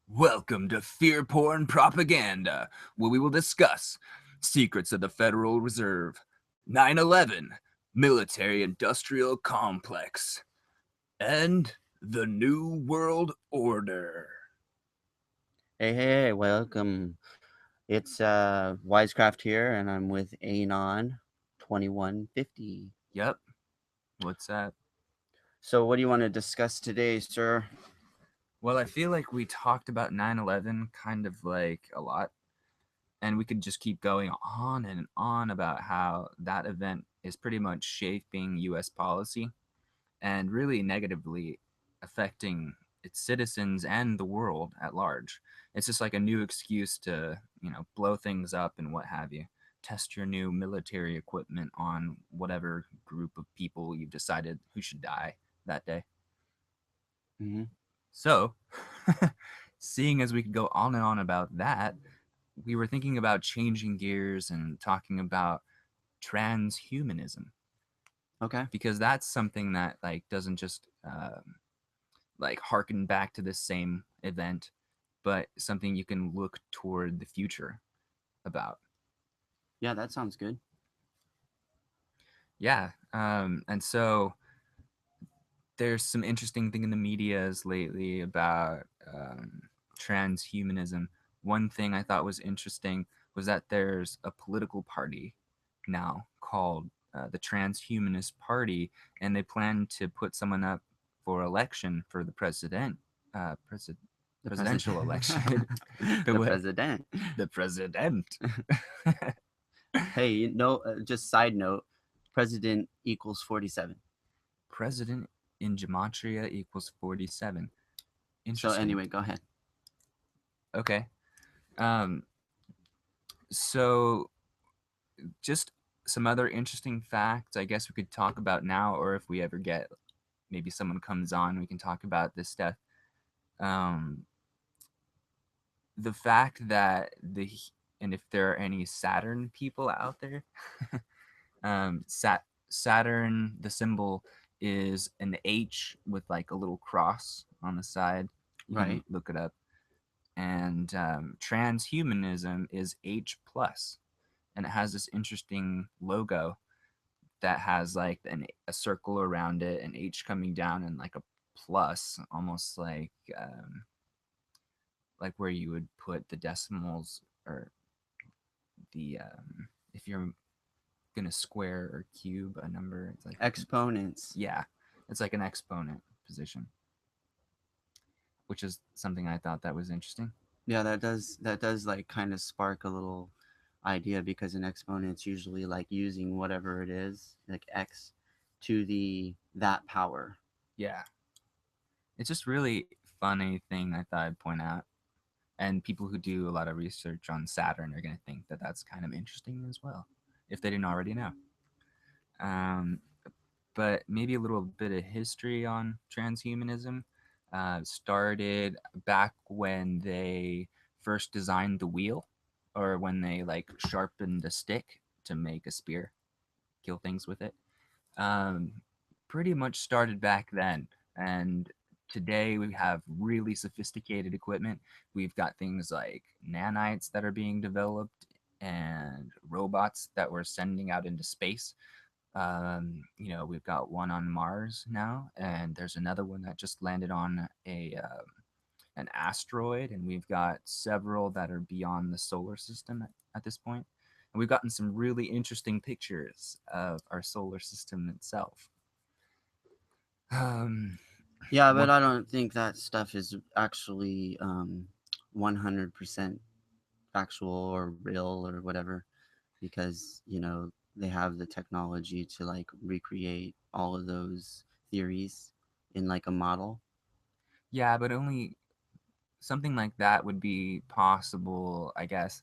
Welcome to Fear Porn Propaganda, where we will discuss secrets of the Federal Reserve, 9/11, military industrial complex, and the New World Order. Hey, welcome. It's Wisecraft here, and I'm with Anon 2150. Yep, what's that? So, what do you want to discuss today, sir? Well, I feel like we talked about 9/11 kind of like a lot, and we could just keep going on and on about how that event is pretty much shaping US policy and really negatively affecting its citizens and the world at large. It's just like a new excuse to, blow things up and what have you. Test your new military equipment on whatever group of people you've decided who should die that day. Mm-hmm. So, seeing as we could go on and on about that, we were thinking about changing gears and talking about transhumanism Okay. because that's something that like doesn't just like harken back to the same event, but something you can look toward the future about. Yeah, that sounds good. Yeah. And so there's some interesting thing in the medias lately about transhumanism. One thing I thought was interesting was that there's a political party now called the Transhumanist Party, and they plan to put someone up for election for the The presidential president. election. The president. The president. Hey, just side note, president equals 47. President in gematria equals 47. So, Interesting. anyway, go ahead. Okay. Um, so just some other interesting facts I guess we could talk about now, or if we ever get maybe someone comes on, we can talk about this stuff. Um, the fact that and if there are any Saturn people out there, Saturn, the symbol is an H with like a little cross on the side. You can Right. look it up. And transhumanism is H plus, and it has this interesting logo that has like a circle around it, an H coming down, and like a plus, almost like where you would put the decimals or the if you're gonna square or cube a number, it's like Exponents. yeah, it's like an exponent position, which is something I thought that was interesting. Yeah, that does like kind of spark a little idea because an exponent's usually like using whatever it is, like x to the that power. Yeah, it's just really funny thing I thought I'd point out, and people who do a lot of research on Saturn are gonna think that that's kind of interesting as well, if they didn't already know. Um, but maybe a little bit of history on transhumanism. Started back when they first designed the wheel, or when they like sharpened a stick to make a spear, kill things with it. Um, Pretty much started back then, and today we have really sophisticated equipment. We've got things like nanites that are being developed and robots that we're sending out into space. We've got one on Mars now, and there's another one that just landed on an asteroid, and we've got several that are beyond the solar system at this point. And we've gotten some really interesting pictures of our solar system itself. Um, Yeah, but what? I don't think that stuff is actually 100% factual or real or whatever because, they have the technology to like recreate all of those theories in like a model. Yeah, but only something like that would be possible, I guess,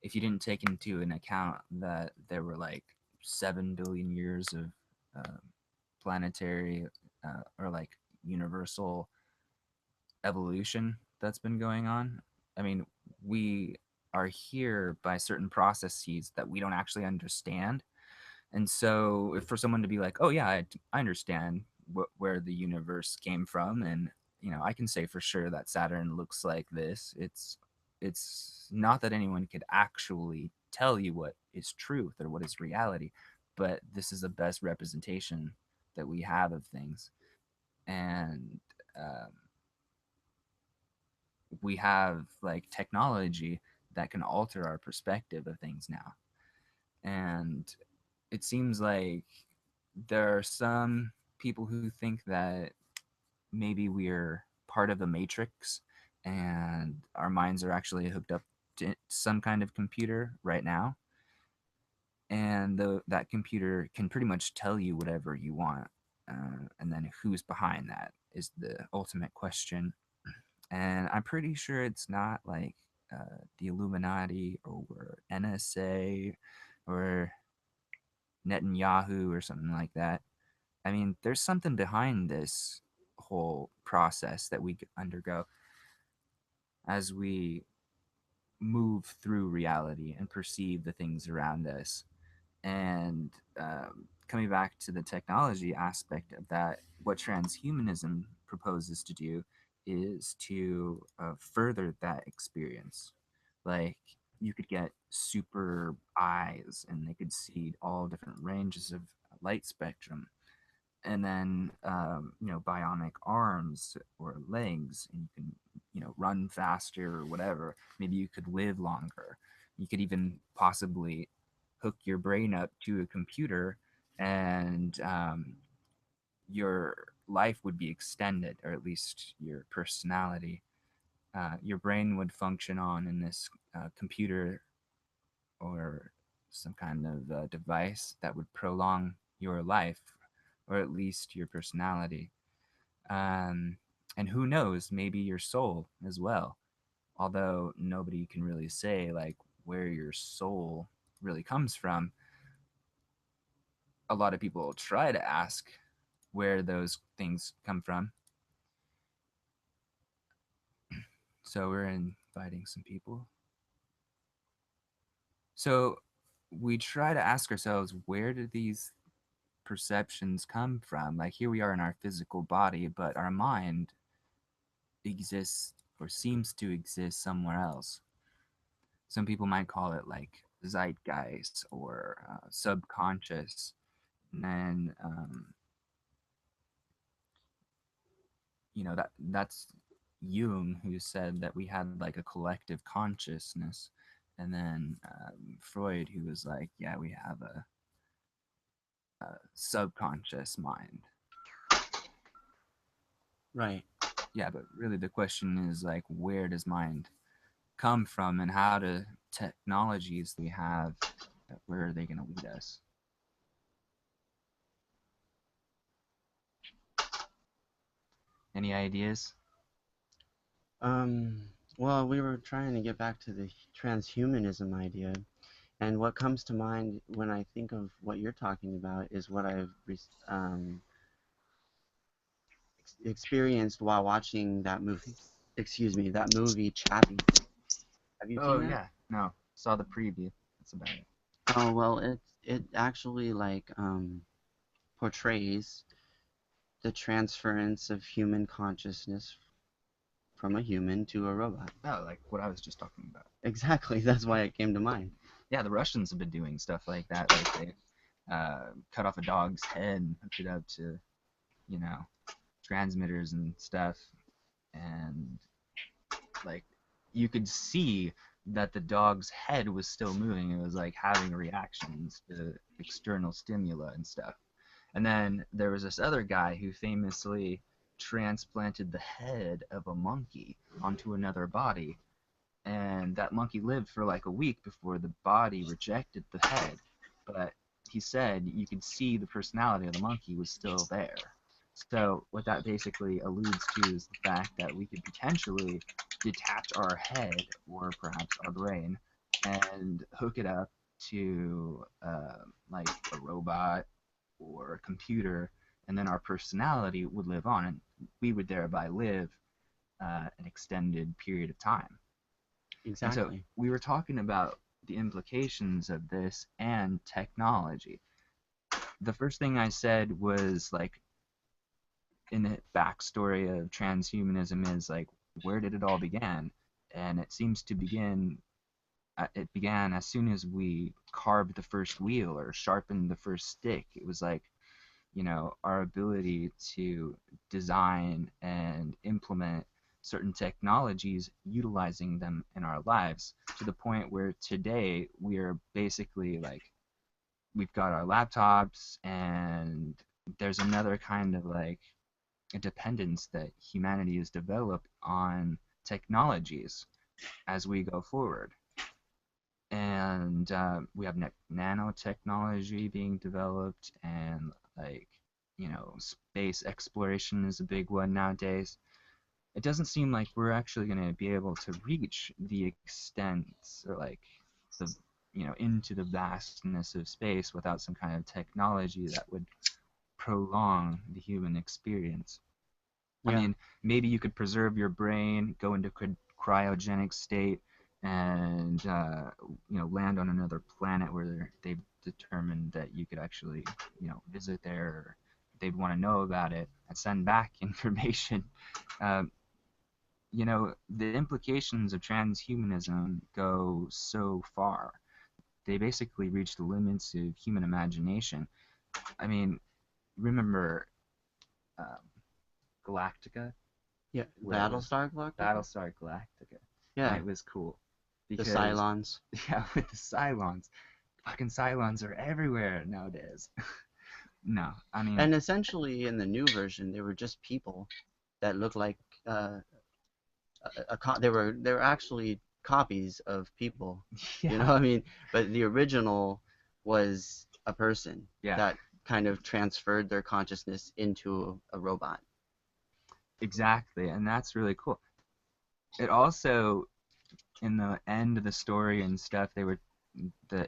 if you didn't take into an account that there were like 7 billion years of uh, planetary or like universal evolution that's been going on. I mean, we are here by certain processes that we don't actually understand. And so, if for someone to be like, "Oh yeah, I understand where the universe came from, and I can say for sure that Saturn looks like this. It's not that anyone could actually tell you what is truth or what is reality, but this is the best representation that we have of things. And um, we have like technology that can alter our perspective of things now. And it seems like there are some people who think that maybe we're part of the matrix and our minds are actually hooked up to some kind of computer right now, and that computer can pretty much tell you whatever you want, and then who's behind that is the ultimate question. And I'm pretty sure it's not like the Illuminati or NSA or Netanyahu or something like that. I mean, there's something behind this whole process that we undergo as we move through reality and perceive the things around us. And coming back to the technology aspect of that, what transhumanism proposes to do is to further that experience. Like, you could get super eyes and they could see all different ranges of light spectrum, and then bionic arms or legs, and you can run faster or whatever. Maybe you could live longer. You could even possibly hook your brain up to a computer, and your life would be extended, or at least your personality. Your brain would function on in this computer or some kind of device that would prolong your life, or at least your personality. Um, and who knows, maybe your soul as well. Although nobody can really say like where your soul really comes from. A lot of people try to ask where those things come from. So we're inviting some people. So we try to ask ourselves, where do these perceptions come from? Like, here we are in our physical body, but our mind exists or seems to exist somewhere else. Some people might call it like zeitgeist or subconscious. And then that's Jung who said that we had like a collective consciousness, and then Freud who was like, yeah, we have a subconscious mind. Right. Yeah, but really the question is like, where does mind come from, and how do technologies we have, where are they going to lead us? Any ideas? Um, well, we were trying to get back to the transhumanism idea, and what comes to mind when I think of what you're talking about is what I've experienced while watching that movie. Excuse me, that movie Chappie. Have you Oh seen that? yeah, no, saw the preview. That's about it. Oh well, it actually like portrays the transference of human consciousness from a human to a robot. Oh, like what I was just talking about. Exactly, that's why it came to mind. Yeah, the Russians have been doing stuff like that. Like they cut off a dog's head and hooked it up to, you know, transmitters and stuff, and like you could see that the dog's head was still moving. It was like having reactions to external stimuli and stuff. And then there was this other guy who famously transplanted the head of a monkey onto another body, and that monkey lived for like a week before the body rejected the head. But he said you could see the personality of the monkey was still there. So what that basically alludes to is the fact that we could potentially detach our head or perhaps our brain and hook it up to like a robot or a computer, and then our personality would live on, and we would thereby live an extended period of time. And so Exactly. we were talking about the implications of this and technology. The first thing I said was like in the backstory of transhumanism is like, where did it all begin? And it seems to begin. It began as soon as we carved the first wheel or sharpened the first stick. It was like, our ability to design and implement certain technologies, utilizing them in our lives to the point where today we are basically like, we've got our laptops, and there's another kind of like a dependence that humanity has developed on technologies as we go forward. And we have nanotechnology being developed, and like, space exploration is a big one nowadays. It doesn't seem like we're actually going to be able to reach the extent, or like the into the vastness of space without some kind of technology that would prolong the human experience. I Yeah. mean, maybe you could preserve your brain, go into cryogenic state, and land on another planet where they've determined that you could actually visit there. Or they'd want to know about it and send back information. Um, the implications of transhumanism go so far. They basically reach the limits of human imagination. I mean, remember um, Galactica? Yeah. Where it was Battlestar Galactica. Battlestar Galactica, and Yeah. it was cool The because Cylons. yeah, with the Cylons, fucking Cylons are everywhere nowadays. No, I mean, And essentially, in the new version, they were just people that looked like uh, they were actually copies of people. You know yeah, what I mean? But the original was a person yeah, that kind of transferred their consciousness into a robot. exactly, and that's really cool. It also, in the end of the story and stuff, they were the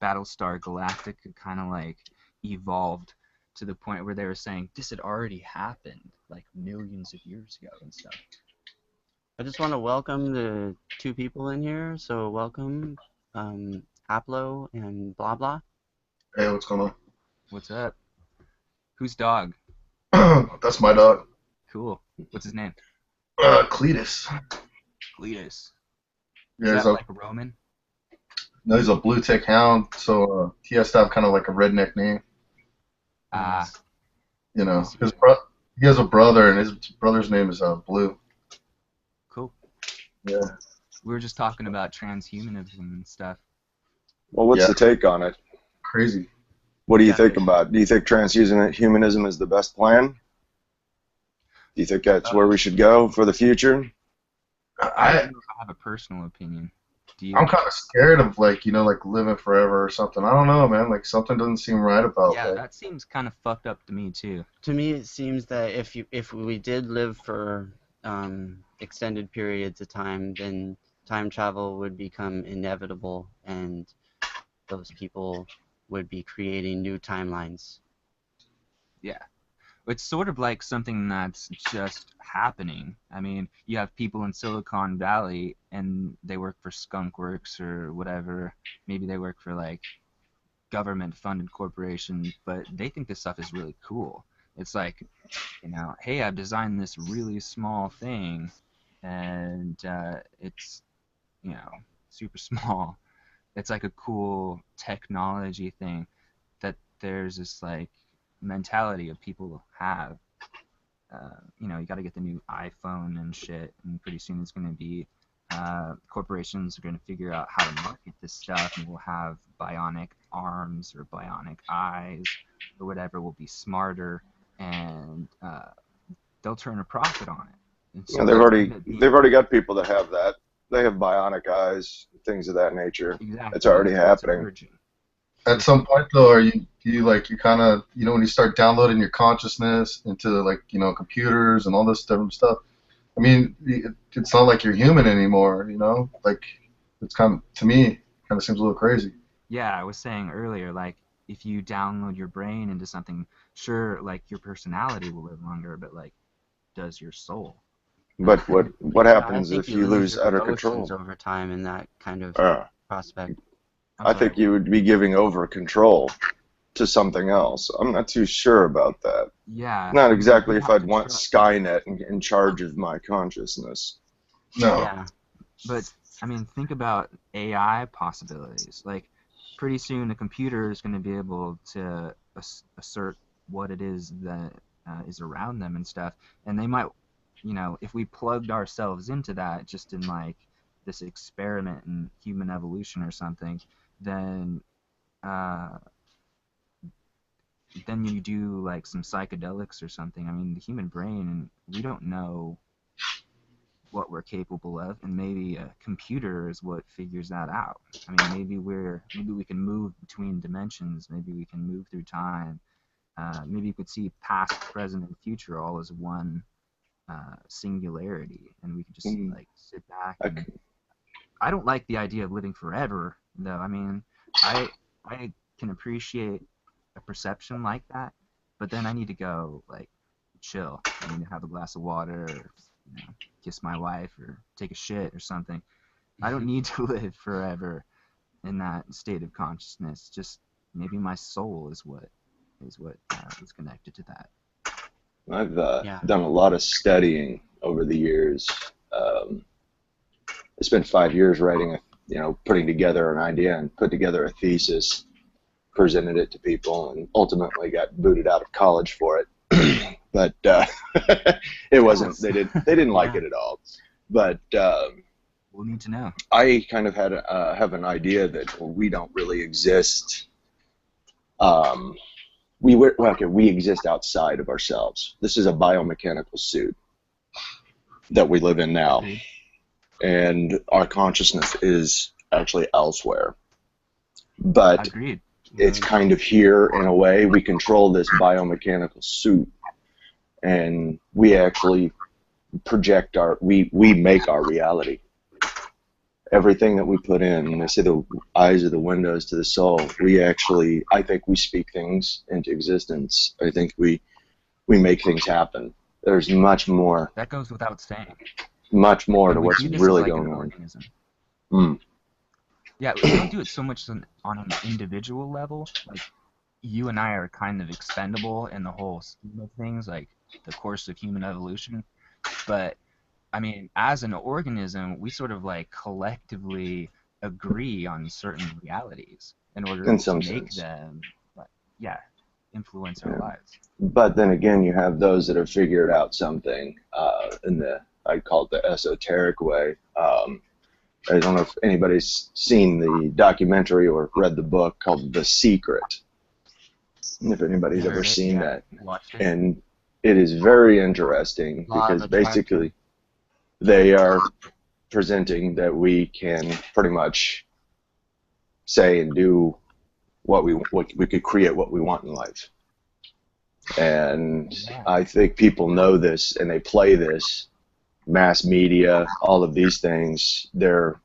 Battlestar Galactica kind of like evolved to the point where they were saying this had already happened like millions of years ago and stuff. I just want to welcome the two people in here. So welcome, Aplo and blah blah. Hey, what's going What's up? Whose dog? on? That's my dog, Cool. What's his name? Cletus. Cletus. Is Yeah, that like a Roman? no, he's a blue tick hound, so he has to have kind of like a redneck name. Ah, Nice. You know, Yes. he has a brother, and his brother's name is Blue. Cool. Yeah, We were just talking about transhumanism and stuff. Well, what's yeah, the take on it? crazy. What do you Yeah. think about it? Do you think transhumanism is the best plan? Do you think that's where we should go for the future? I I don't know if I have a personal opinion. Do you? I'm kind of scared of like like living forever or something. I don't know, man. Like something doesn't seem right about Yeah, like. that seems kind of fucked up to me too. To me, it seems that if we did live for extended periods of time, then time travel would become inevitable, and those people would be creating new timelines. Yeah. It's sort of like something that's just happening. I mean, you have people in Silicon Valley and they work for Skunk Works or whatever. Maybe they work for like government funded corporation, but they think this stuff is really cool. It's like, hey, I've designed this really small thing, and it's, you know, super small. It's like a cool technology thing that there's this like mentality of people have. You got to get the new iPhone and shit, and pretty soon it's going to be corporations are going to figure out how to market this stuff, and we'll have bionic arms or bionic eyes or whatever. Will be smarter, and they'll turn a profit on it. And Yeah, so that's going to be they've already got people that have that. They have bionic eyes, things of that nature. It's exactly, already that's what's happening. emerging. At some point though, do you like you kind of when you start downloading your consciousness into like computers and all this different stuff. I mean, it's not like you're human anymore. Like it's kind of to me kind of seems a little crazy. Yeah, I was saying earlier, like if you download your brain into something, sure, like your personality will live longer, but like, does your soul? But what I happens think if you you lose lose your out of emotions control? over time in that kind of Uh, prospect. I'm I sorry. think you would be giving over control. to something else. I'm not too sure about that. Yeah. Not I mean, exactly we if have I'd to want trust. Skynet in charge of my consciousness. No. Yeah. But I mean, think about AI possibilities. Like, pretty soon a computer is going to be able to assert what it is that is around them and stuff. And they might, you know, if we plugged ourselves into that just in like this experiment in human evolution or something, then uh, then you do like some psychedelics or something. I mean, the human brain, we don't know what we're capable of, and maybe a computer is what figures that out. I mean, maybe we can move between dimensions, maybe we can move through time. Maybe you could see past, present, and future all as one singularity, and we could just like sit back. And I don't like the idea of living forever, though. I mean, I can appreciate a perception like that, but then I need to go like chill. I need to have a glass of water, or, you know, kiss my wife, or take a shit or something. I don't need to live forever in that state of consciousness. Just maybe my soul is what is connected to that. I've Yeah. done a lot of studying over the years. I spent 5 years writing, putting together an idea and put together a thesis, presented it to people, and ultimately got booted out of college for it. But it wasn't. They didn't like it at all. But We'll need to know. I kind of have an idea that we don't really exist. We exist outside of ourselves. This is a biomechanical suit that we live in now, and our consciousness is actually elsewhere. But Agreed. It's kind of here in a way. We control this biomechanical suit, and we actually project we make our reality. Everything that we put in, and they say the eyes are the windows to the soul. I think we speak things into existence. I think we make things happen. There's much more. That goes without saying. Much more And to we what's do this really as like going an on. organism. Yeah, we don't do it so much on an individual level. Like, you and I are kind of expendable in the whole scheme of things, like the course of human evolution. But I mean, as an organism, we sort of like collectively agree on certain realities in order In to some make sense. them, influence our lives. But then again, you have those that have figured out something I'd call it the esoteric way. I don't know if anybody's seen the documentary or read the book called The Secret. If anybody's ever seen that. Watched it. And it is very interesting because basically they are presenting that we can pretty much say and do what we could create what we want in life. And I think people know this and they play this. Mass media, all of these things, it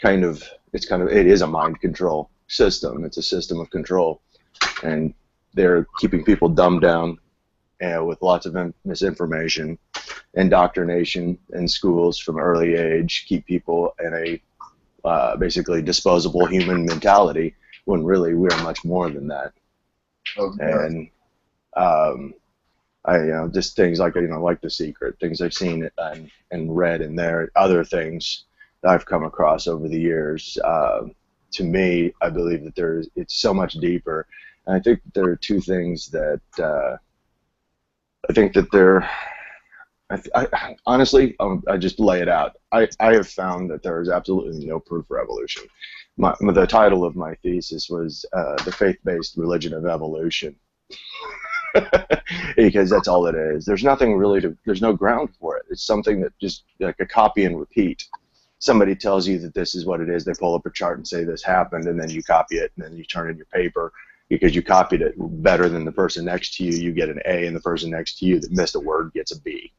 is a mind control system. It's a system of control, and they're keeping people dumbed down with lots of misinformation, indoctrination in schools from early age, keep people in a basically disposable human mentality when really we're much more than that. And just things like like The Secret, things I've seen and read in there, other things that I've come across over the years. To me, I believe that it's so much deeper. And I think that there are two things that I think that honestly, I just lay it out. I have found that there is absolutely no proof for evolution. The title of my thesis was The Faith-Based Religion of Evolution. Because that's all it is. There's nothing really there's no ground for it. It's something that just like a copy and repeat. Somebody tells you that this is what it is, they pull up a chart and say this happened, and then you copy it, and then you turn in your paper. Because you copied it better than the person next to you, you get an A, and the person next to you that missed a word gets a B.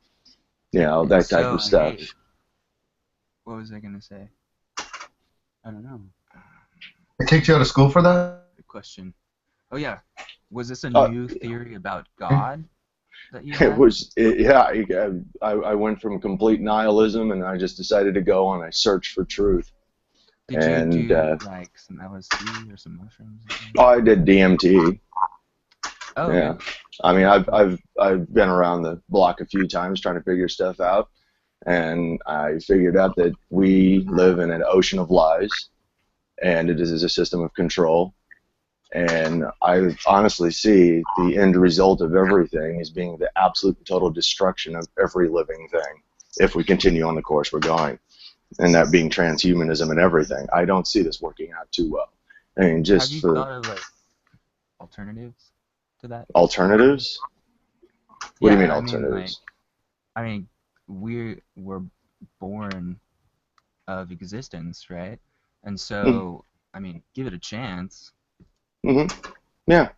That type of stuff. Hey, what was I going to say? I don't know. They kicked you out of school for that? Good question. Oh, yeah. Was this a new theory about God that you had? I went from complete nihilism, and I just decided to go on a search for truth. Did you And do like some LSD or some mushrooms? Or something? I did DMT. Oh, Yeah. okay. I mean, That's cool. I've been around the block a few times trying to figure stuff out, and I figured out that we live in an ocean of lies, and it is a system of control. And I honestly see the end result of everything as being the absolute and total destruction of every living thing if we continue on the course we're going, and that being transhumanism and everything. I don't see this working out too well. I mean, Have just you for thought of like alternatives to that? alternatives. What do you Yeah, mean I mean like alternatives? I mean we're born of existence, right? And Mm-hmm. so I mean, give it a chance. Mm-hmm. Yeah.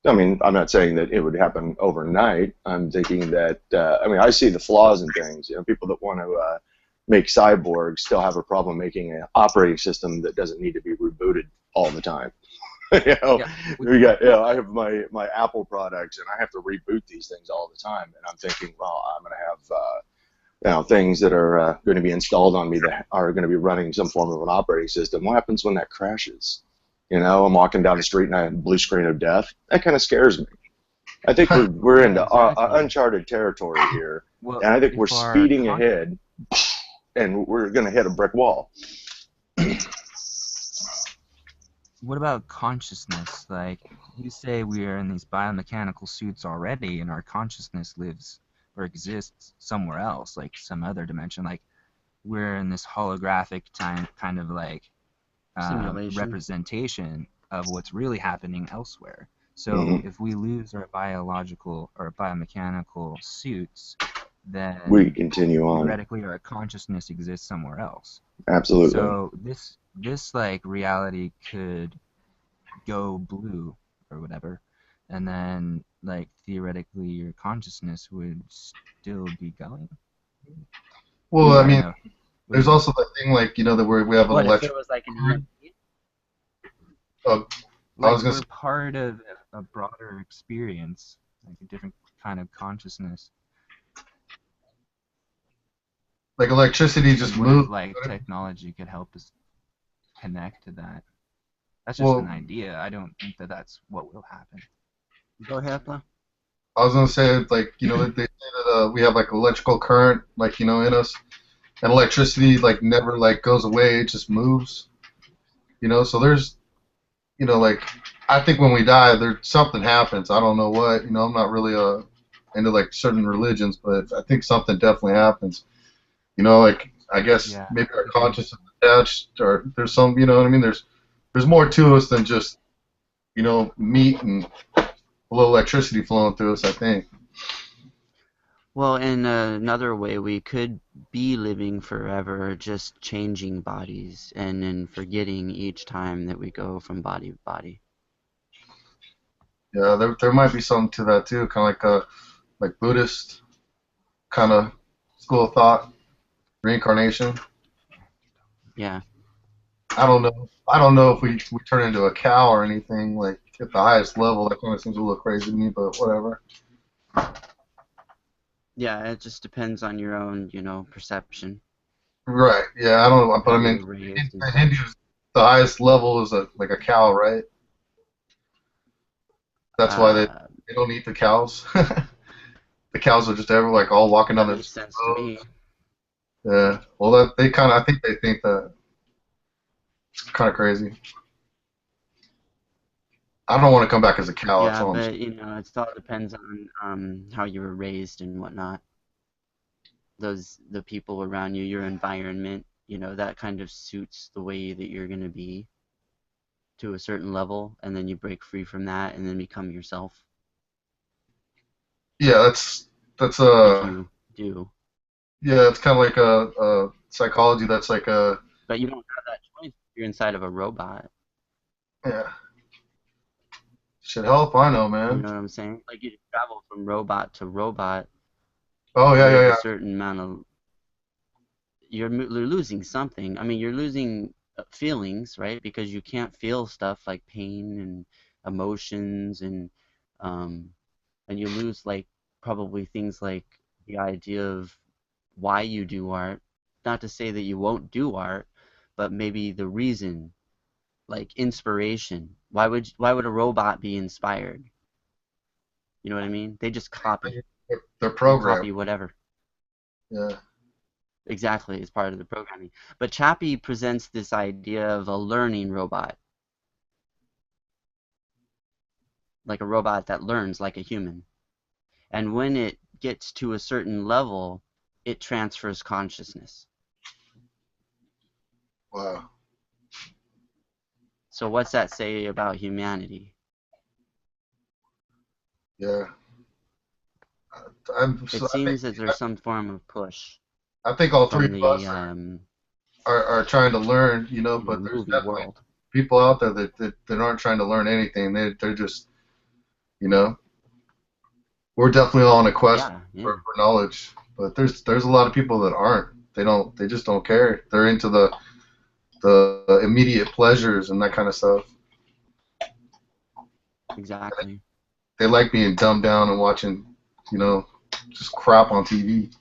I mean, I'm not saying that it would happen overnight. I'm thinking that, I mean, I see the flaws in things. You know, people that want to make cyborgs still have a problem making an operating system that doesn't need to be rebooted all the time. You know, Yeah, we, we got, you know, I have my Apple products and I have to reboot these things all the time. And I'm thinking, well, I'm going to have, you know, things that are going to be installed on me that are going to be running some form of an operating system. What happens when that crashes? You know, I'm walking down the street and I have a blue screen of death. That kind of scares me. I think we're yeah, into exactly. uncharted territory here, Well, and I think we're if our speeding ahead, and we're going to hit a brick wall. what about consciousness? Like you say we are in these biomechanical suits already and our consciousness lives or exists somewhere else, like some other dimension. Like we're in this holographic time kind of like Simulation. representation of what's really happening elsewhere. So Hmm. if we lose our biological or biomechanical suits, We then continue on. theoretically our consciousness exists somewhere else. Absolutely. So this like reality could go blue or whatever, and then like theoretically your consciousness would still be going. Well, I I don't mean, know. What do you there's think? also the thing like that we have an What if electric. there was like an EMP? Uh, I Like was gonna we're say part of a broader experience, like a different kind of consciousness. like electricity And just what if moves. like technology could help us connect to that? That's just an Well, idea. I don't think that that's what will happen. Go ahead, bro. I was gonna say like they say that we have like electrical current like in us, and electricity like never like goes away. It just moves. So there's like I think when we die, there something happens. I don't know what. I'm not really into like certain religions, but I think something definitely happens. Like I guess Yeah, maybe I our agree. conscience is attached, or there's some. You know what I mean? There's more to us than just meat and a little electricity flowing through us. I think. Well, in another way, we could be living forever, just changing bodies and then forgetting each time that we go from body to body. Yeah, there might be something to that too, kind of like a Buddhist kind of school of thought, reincarnation. Yeah. I don't know if we turn into a cow or anything like at the highest level. That kind of seems a little crazy to me, but whatever. Yeah, it just depends on your own, perception, Right. Yeah, I don't. But how I you mean, were raised and in such. Hindus, the highest level is like a cow, right? That's why they Uh, they don't eat the cows. The cows are just ever like all walking down that the makes sense to road. me. Yeah. Well, that they kind of I think they think that it's kind of crazy. I don't want to come back as a cow. That's Yeah, all I'm but saying. it all depends on how you were raised and whatnot. The people around you, your environment, that kind of suits the way that you're gonna be to a certain level, and then you break free from that and then become yourself Yeah, that's if you do. yeah, it's kind of like a psychology. That's like a But you don't have that choice if you're inside of a robot. yeah. Shit, hell if I know, You man. know what I'm saying? Like you travel from robot to robot Oh yeah, yeah, with a yeah. certain amount of you're losing something. I mean, you're losing feelings, right? Because you can't feel stuff like pain and emotions um and you lose like probably things like the idea of why you do art. Not to say that you won't do art, but maybe the reason, like inspiration. Why would a robot be inspired? You know what I mean? They just copy. They're They'll programmed. copy whatever. Yeah. Exactly, it's part of the programming. But Chappie presents this idea of a learning robot, like a robot that learns like a human. And when it gets to a certain level, it transfers consciousness. Wow. So what's that say about humanity? Yeah. It seems that there's some form of push I think all three from of the us are trying to learn, but there's movie definitely world. people out there that aren't trying to learn anything. They're just, you know, we're definitely all on a quest Yeah. for knowledge. But there's a lot of people that aren't. They just don't care. They're into the immediate pleasures and that kind of stuff. Exactly. They like being dumbed down and watching, just crap on TV.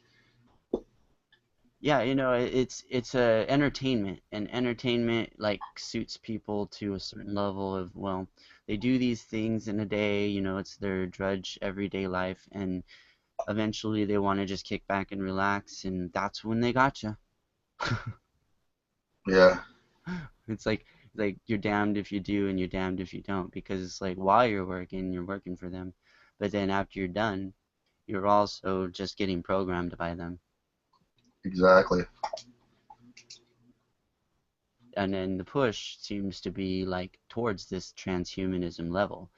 Yeah, it's a entertainment, and entertainment like suits people to a certain level of, well, they do these things in a day, it's their drudge everyday life, and eventually they want to just kick back and relax, and that's when they gotcha. Yeah. It's like you're damned if you do and you're damned if you don't, because it's like while you're working for them, but then after you're done, you're also just getting programmed by them. Exactly. And then the push seems to be like towards this transhumanism level.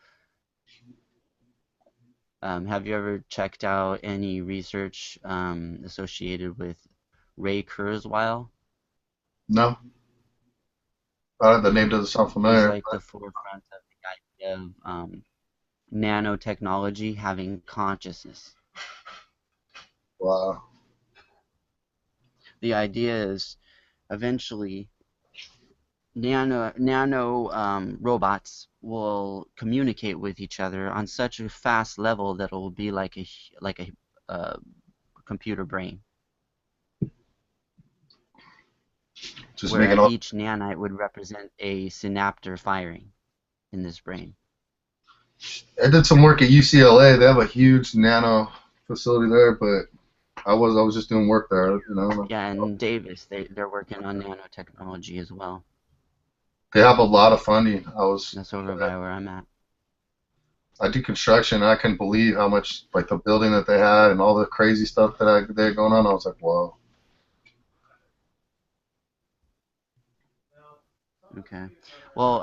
Have you ever checked out any research associated with Ray Kurzweil? No. The name doesn't sound He's familiar. like the forefront of the idea of nanotechnology having consciousness. Wow. The idea is eventually nano robots will communicate with each other on such a fast level that it will be like a computer brain, Just where making all. each nanite would represent a synaptor firing in this brain. I did some work at UCLA. They have a huge nano facility there, but I was just doing work there, Yeah, and Davis, they're working on nanotechnology as well. They have a lot of funding. That's over by where I'm at. I do construction, and I couldn't believe how much, like, the building that they had and all the crazy stuff that they had going on. I was like, whoa. Okay. Well,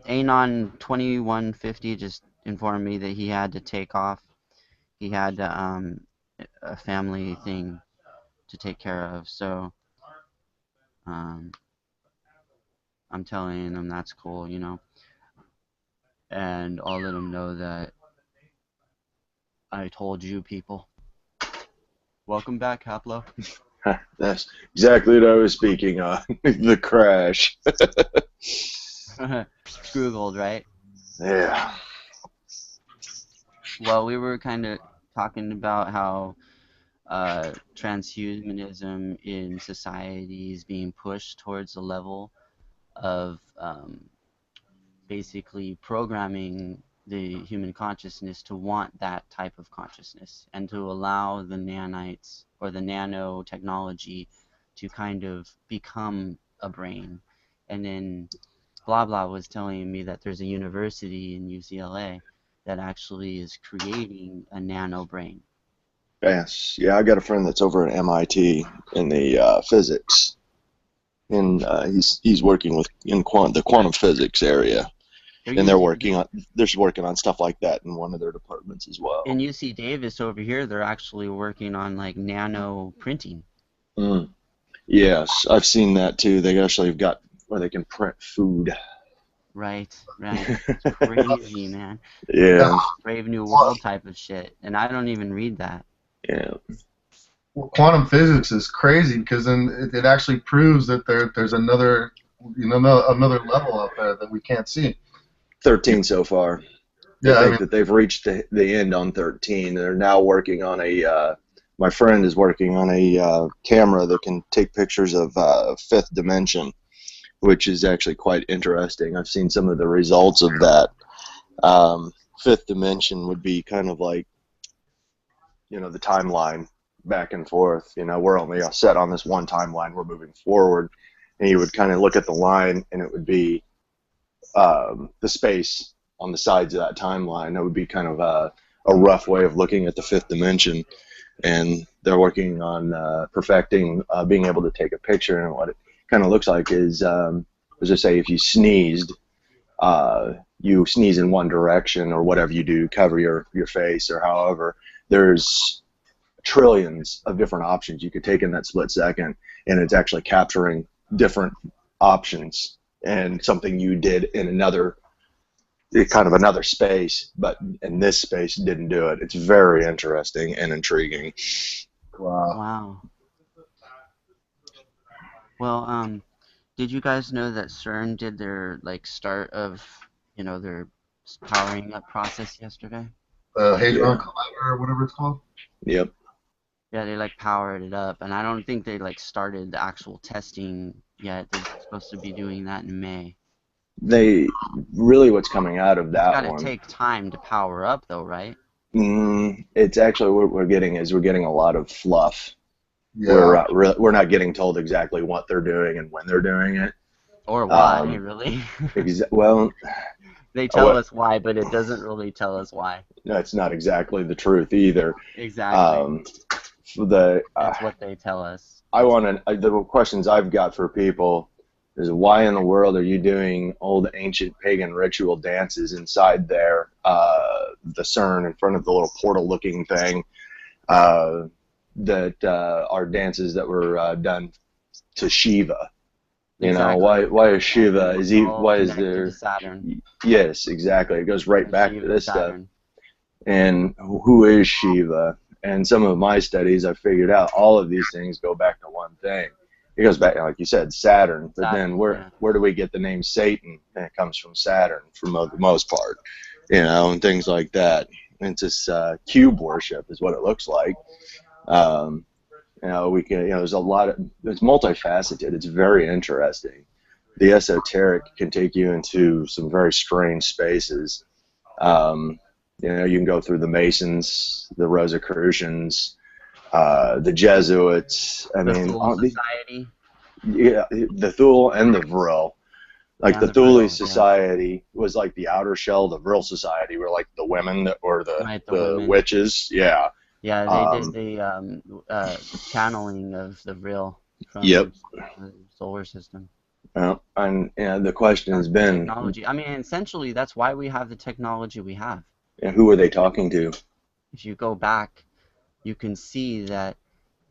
Anon 2150 just informed me that he had to take off. He had a family thing to take care of, so I'm telling him that's cool, and I'll let him know that I told you people. Welcome back, Haplo. That's exactly what I was speaking on. The crash. Googled, right? Yeah. Well, we were kind of talking about how transhumanism in society is being pushed towards a level of basically programming the human consciousness to want that type of consciousness, and to allow the nanites or the nanotechnology to kind of become a brain. And then blah blah was telling me that there's a university in UCLA that actually is creating a nano brain. Yes. Yeah, I got a friend that's over at MIT in the physics, and he's working in the quantum physics area. And they're working on stuff like that in one of their departments as well. In UC Davis over here, they're actually working on like nano printing. Yes, I've seen that too. They actually have got where they can print food. Right. It's crazy, man. Yeah. Brave New World type of shit, and I don't even read that. Yeah. Well, quantum physics is crazy because then it actually proves that there's another level out there that we can't see. 13 so far. Yeah, I think that they've reached the end on 13. They're now working on my friend is working on a camera that can take pictures of fifth dimension. which is actually quite interesting. I've seen some of the results of that. Fifth dimension would be kind of like, the timeline back and forth. We're only set on this one timeline. We're moving forward, and you would kind of look at the line, and it would be the space on the sides of that timeline. That would be kind of a rough way of looking at the fifth dimension. And they're working on perfecting being able to take a picture. And what it kind of looks like is, let's just say if you sneezed, you sneeze in one direction or whatever you do, cover your face or however, there's trillions of different options you could take in that split second, and it's actually capturing different options and something you did in another space, but in this space didn't do it. It's very interesting and intriguing. Wow. Well, did you guys know that CERN did their start of their powering up process yesterday? Hadron Collider or whatever it's called. Yep. Yeah, they powered it up, and I don't think they started the actual testing yet. They're supposed to be doing that in May. What's coming out of that one? It's gotta take time to power up, though, right? It's actually what we're getting a lot of fluff. Yeah. We're not getting told exactly what they're doing and when they're doing it, or why, really. Well, they tell us why, but it doesn't really tell us why. That's not exactly the truth either. Exactly. That's what they tell us. The questions I've got for people is, why in the world are you doing old ancient pagan ritual dances inside there, the CERN, in front of the little portal looking thing, that are dances that were done to Shiva? Exactly. Why is Shiva? Why is there? To Saturn. Yes, exactly. It goes right back Shiva, to this Saturn. stuff. And who is Shiva? And some of my studies, I figured out all of these things go back to one thing. It goes back, like you said, Saturn. But then where do we get the name Satan? And it comes from Saturn, for the most part, and things like that. And it's just cube worship is what it looks like. We can, there's it's multifaceted. It's very interesting. The esoteric can take you into some very strange spaces. You can go through the Masons, the Rosicrucians, the Jesuits. Thule Society. Yeah, the Thule and the Vril. The Thule Society was like the outer shell. The Vril Society were like the women that were the witches. Yeah. Yeah, they did the channeling of the Vril from the solar system. And the question has been technology. Essentially, that's why we have the technology we have. And who are they talking to? If you go back, you can see that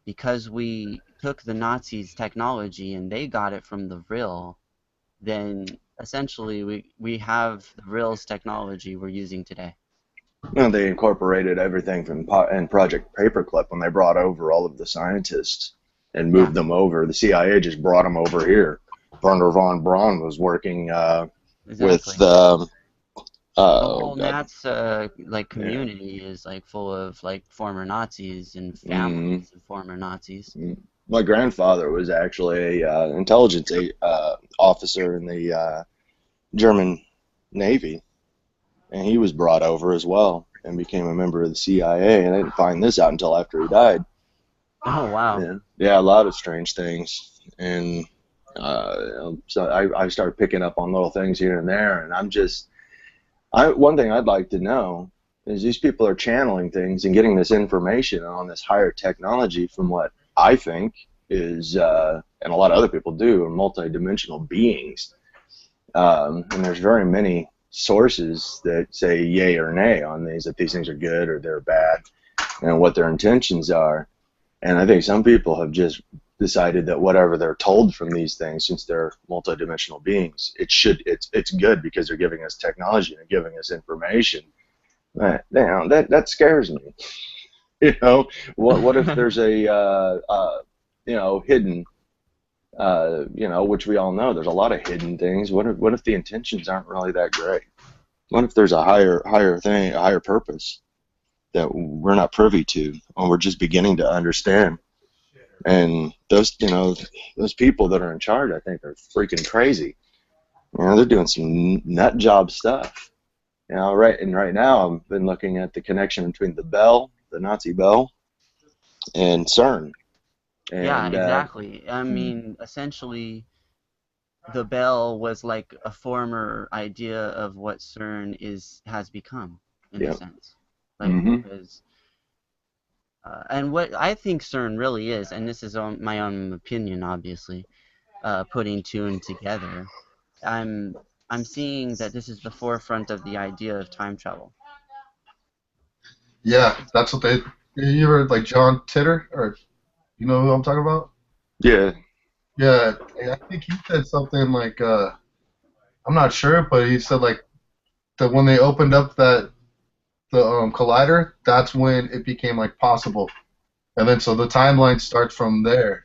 because we took the Nazis' technology and they got it from the Vril, then essentially we have the Vril's technology we're using today. Well, they incorporated everything from Project Paperclip when they brought over all of the scientists and moved them over. The CIA just brought them over here. Werner von Braun was working with the whole Nats community is full of former Nazis and families of former Nazis. My grandfather was actually an intelligence officer in the German Navy, and he was brought over as well and became a member of the CIA. And I didn't find this out until after he died. Oh wow! Yeah, a lot of strange things, and so I started picking up on little things here and there, and one thing I'd like to know is these people are channeling things and getting this information on this higher technology from what I think is, and a lot of other people do, are multidimensional beings. And there's very many sources that say yay or nay on these, that these things are good or they're bad, and what their intentions are. And I think some people have just decided that whatever they're told from these things, since they're multidimensional beings, it's good because they're giving us technology and giving us information. That scares me. What if there's a hidden, which we all know there's a lot of hidden things. What if the intentions aren't really that great? What if there's a higher thing, a higher purpose that we're not privy to, or we're just beginning to understand? And those, those people that are in charge, I think, are freaking crazy. They're doing some nut job stuff. Right now, I've been looking at the connection between the Nazi bell, and CERN. Yeah, And exactly. I mean, essentially, the bell was like a former idea of what CERN has become, in a sense. Like, because, and what I think CERN really is, and this is my own opinion, obviously, putting two and together, I'm seeing that this is the forefront of the idea of time travel. Yeah, that's what they. You ever like John Titor, or you know who I'm talking about? yeah, Yeah, I think he said something like, I'm not sure, but he said like that when they opened up the collider, that's when it became like possible, and then so the timeline starts from there.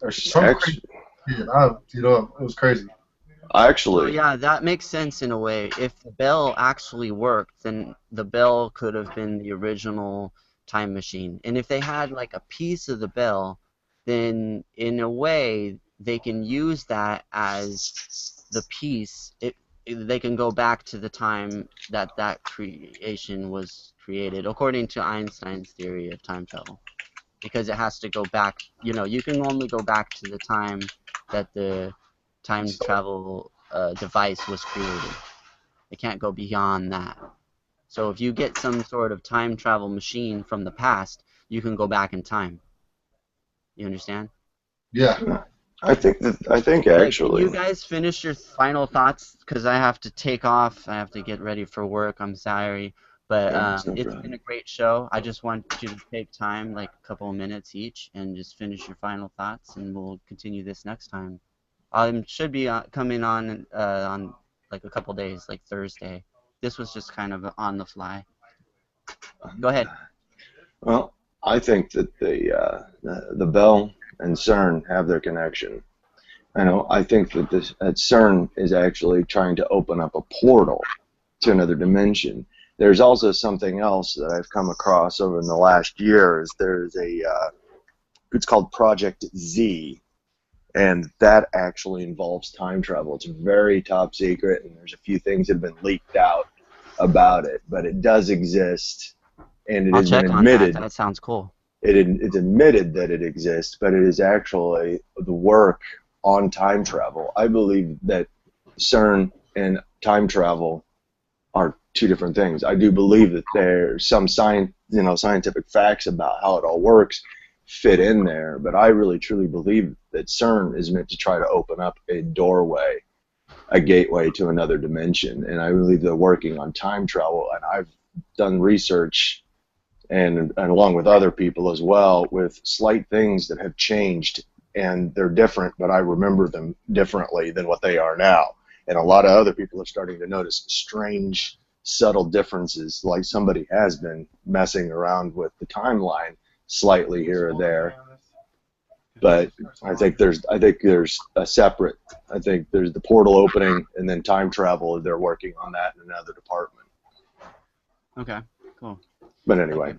Or some crazy actually, shit. It was crazy. So actually, yeah, that makes sense in a way. If the bell actually worked, then the bell could have been the original time machine. And if they had like a piece of the bell, then in a way they can use that as the piece. They can go back to the time that creation was created, according to Einstein's theory of time travel. Because it has to go back, you can only go back to the time that the time travel device was created. It can't go beyond that. So if you get some sort of time travel machine from the past, you can go back in time. You understand? Yeah. I think Like, can actually, you guys finish your final thoughts? Because I have to take off. I have to get ready for work. I'm sorry. But it's no it's been problem. a great show. I just want you to take time, like a couple of minutes each, and just finish your final thoughts, and we'll continue this next time. I should be coming on like a couple days, like Thursday. This was just kind of on the fly. Go ahead. Well, I think that the Bell and CERN have their connection. I think that CERN is actually trying to open up a portal to another dimension. There's also something else that I've come across over in the last year. There's it's called Project Z, and that actually involves time travel. It's very top secret, and there's a few things that have been leaked out about it, but it does exist, and it I'll has been check on that. admitted. That sounds cool. It's admitted that it exists, but it is actually the work on time travel. I believe that CERN and time travel are two different things. I do believe that there's some scientific facts about how it all works fit in there, but I really truly believe that CERN is meant to try to open up a doorway, a gateway to another dimension, and I believe they're working on time travel. And I've done research, and along with other people as well, with slight things that have changed, and they're different, but I remember them differently than what they are now. And a lot of other people are starting to notice strange, subtle differences, like somebody has been messing around with the timeline slightly here or there. But I think there's a separate. I think there's the portal opening, and then time travel. They're working on that in another department. Okay, cool. But anyway,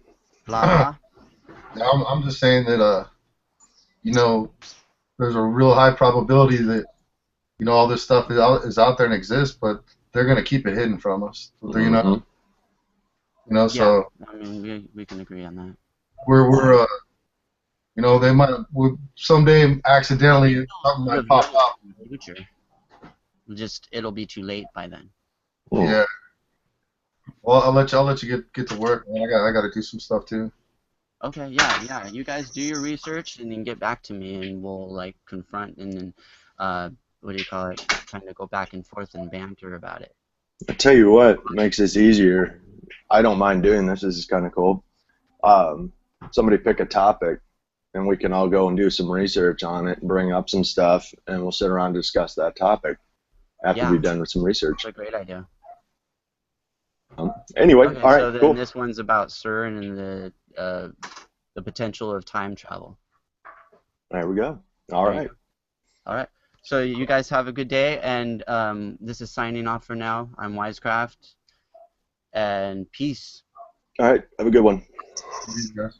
Blah. I'm just saying that there's a real high probability that all this stuff is out there and exists, but they're gonna keep it hidden from us. Yeah, So I mean, we can agree on that. we're they might someday accidentally something might pop Reveal up. in the future. It'll be too late by then. Yeah. Well, I'll let you get to work, man. I got to do some stuff too. Okay, yeah. You guys do your research and then get back to me, and we'll like confront and then what do you call it? Kind of go back and forth and banter about it. I tell you what makes this easier. I don't mind doing this. This is kind of cool. Somebody pick a topic, and we can all go and do some research on it and bring up some stuff, and we'll sit around and discuss that topic after we've done with some research. That's a great idea. Anyway, Okay, all right, so then cool. this one's about CERN and the potential of time travel. There we go. All right. All right. So you guys have a good day, and this is signing off for now. I'm Wisecraft, and peace. All right, have a good one. These guys.